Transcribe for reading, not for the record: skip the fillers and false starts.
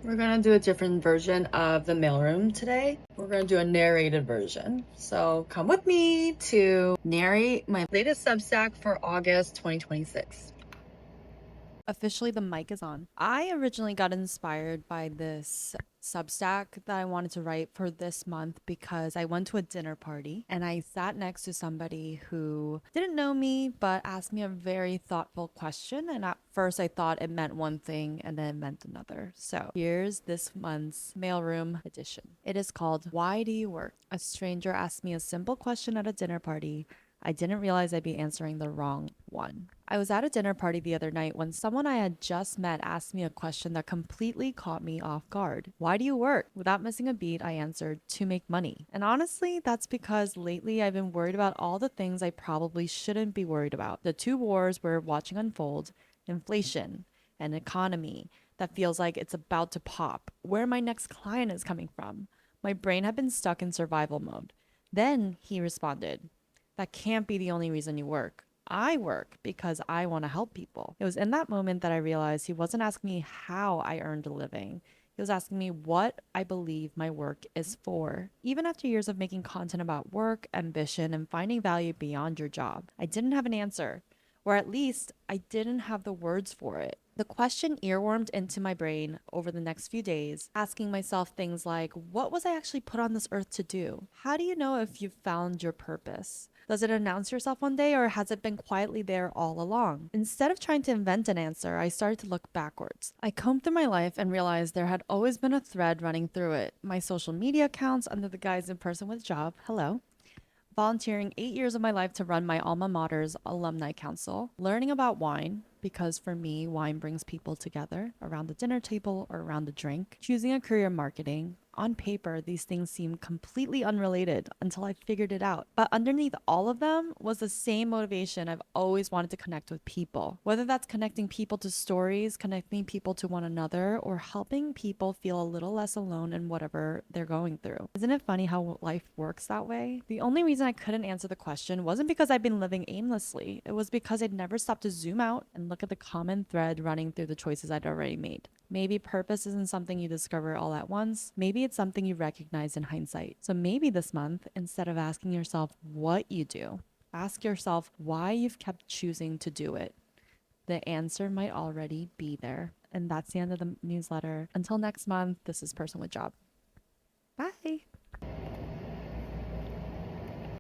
We're gonna do a different version of the mailroom today. We're gonna do a narrated version. So come with me to narrate my latest Substack for August 2026. Officially, the mic is on. I originally got inspired by this Substack that I wanted to write for this month because I went to a dinner party and I sat next to somebody who didn't know me but asked me a very thoughtful question. And at first, I thought it meant one thing and then it meant another. So here's this month's mailroom edition. It is called Why Do You Work? A stranger asked me a simple question at a dinner party. I didn't realize I'd be answering the wrong one. I was at a dinner party the other night when someone I had just met asked me a question that completely caught me off guard. Why do you work? Without missing a beat, I answered, to make money. And honestly, that's because lately I've been worried about all the things I probably shouldn't be worried about. The two wars we're watching unfold, inflation and economy that feels like it's about to pop, where my next client is coming from. My brain had been stuck in survival mode. Then he responded, that can't be the only reason you work. I work because I want to help people. It was in that moment that I realized he wasn't asking me how I earned a living. He was asking me what I believe my work is for. Even after years of making content about work, ambition, and finding value beyond your job, I didn't have an answer, or at least I didn't have the words for it. The question earwormed into my brain over the next few days, asking myself things like, what was I actually put on this earth to do? How do you know if you've found your purpose? Does it announce yourself one day or has it been quietly there all along? Instead of trying to invent an answer, I started to look backwards. I combed through my life and realized there had always been a thread running through it. My social media accounts under the guise of person with job, hello, volunteering 8 years of my life to run my alma mater's alumni council, learning about wine, because for me, wine brings people together around the dinner table or around the drink, choosing a career in marketing. On paper, these things seemed completely unrelated until I figured it out. But underneath all of them was the same motivation I've always wanted to connect with people. Whether that's connecting people to stories, connecting people to one another, or helping people feel a little less alone in whatever they're going through. Isn't it funny how life works that way? The only reason I couldn't answer the question wasn't because I'd been living aimlessly. It was because I'd never stopped to zoom out and look at the common thread running through the choices I'd already made. Maybe purpose isn't something you discover all at once. Maybe it's something you recognize in hindsight. So maybe this month, instead of asking yourself what you do, ask yourself why you've kept choosing to do it. The answer might already be there. And that's the end of the newsletter. Until next month, this is Person with Job. Bye.